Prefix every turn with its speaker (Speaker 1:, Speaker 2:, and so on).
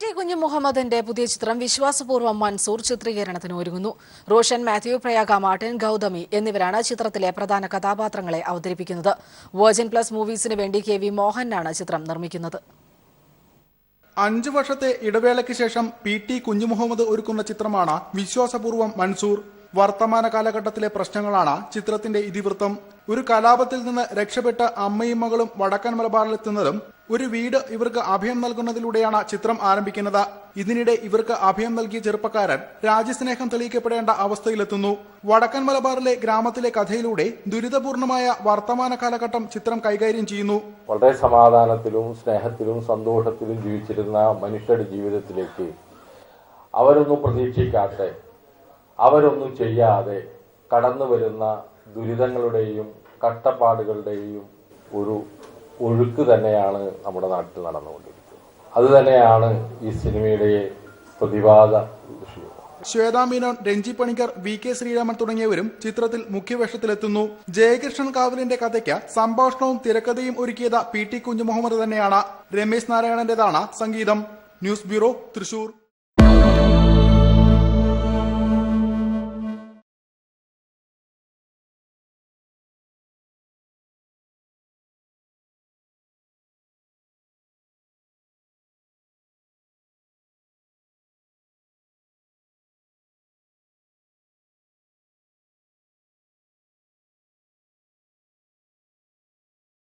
Speaker 1: T കുഞ്ഞുമുഹമ്മദിന്റെ പുതിയ ചിത്രം വിശ്വാസപൂർവ്വം മൻസൂർ ചിത്രീകരണത്തിന് ഒരുങ്ങുന്നു. റോഷൻ മാത്യു, പ്രയാഗ മാർട്ടിൻ, ഗൗതമി എന്നിവരാണ് ചിത്രത്തിലെ പ്രധാന കഥാപാത്രങ്ങളെ അവതരിപ്പിക്കുന്നത്. വെർജിൻ പ്ലസ് മൂവീസിന് വേണ്ടി KV മോഹനാണ് ചിത്രം നിർമ്മിക്കുന്നത്.
Speaker 2: 5 വർഷത്തെ ഇടവേളയ്ക്ക് ശേഷം PT കുഞ്ഞുമുഹമ്മദ് ഒരുക്കുന്ന ചിത്രമാണ് വിശ്വാസപൂർവ്വം മൻസൂർ. വർത്തമാന കാലഘട്ടത്തിലെ പ്രശ്നങ്ങളാണ് ചിത്രത്തിന്റെ ഇതിവൃത്തം. ഒരു കലാപത്തിൽ നിന്ന് രക്ഷപ്പെട്ട് അമ്മയും മകളും വടക്കൻ മലബാറിലെത്തുന്നതും ഒരു വീട് ഇവർക്ക് അഭയം നൽകുന്നതിലൂടെയാണ് ചിത്രം ആരംഭിക്കുന്നത്. ഇതിനിടെ ഇവർക്ക് അഭയം നൽകിയ ചെറുപ്പക്കാരൻ രാജ്യസ്നേഹം തെളിയിക്കപ്പെടേണ്ട അവസ്ഥയിലെത്തുന്നു. വടക്കൻ മലബാറിലെ ഗ്രാമത്തിലെ കഥയിലൂടെ ദുരിതപൂർണമായ വർത്തമാന കാലഘട്ടം ചിത്രം കൈകാര്യം ചെയ്യുന്നു.
Speaker 3: വളരെ സമാധാനത്തിലും സ്നേഹത്തിലും സന്തോഷത്തിലും ജീവിച്ചിരുന്ന മനുഷ്യരുടെ ജീവിതത്തിലേക്ക് അവരൊന്നും പ്രതീക്ഷിക്കാതെ, അവരൊന്നും ചെയ്യാതെ കടന്നു വരുന്ന ദുരിതങ്ങളുടെയും കഷ്ടപ്പാടുകളുടെയും ഒരു ഒഴുക്ക് തന്നെയാണ് നമ്മുടെ നാട്ടിൽ നടന്നുകൊണ്ടിരിക്കുന്നത്. അത് തന്നെയാണ് ഈ സിനിമയുടെ പ്രതിപാദ വിഷയം.
Speaker 2: ശ്വേതാ മേനോൻ, രഞ്ജി പണിക്കർ, VK ശ്രീരാമൻ തുടങ്ങിയവരും ചിത്രത്തിൽ മുഖ്യവേഷത്തിലെത്തുന്നു. ജയകൃഷ്ണൻ കാവലിന്റെ കഥയ്ക്ക് സംഭാഷണവും തിരക്കഥയും ഒരുക്കിയത് PT കുഞ്ഞുമുഹമ്മദ് തന്നെയാണ്. രമേശ് നാരായണന്റേതാണ് സംഗീതം. News bureau, Thrissur.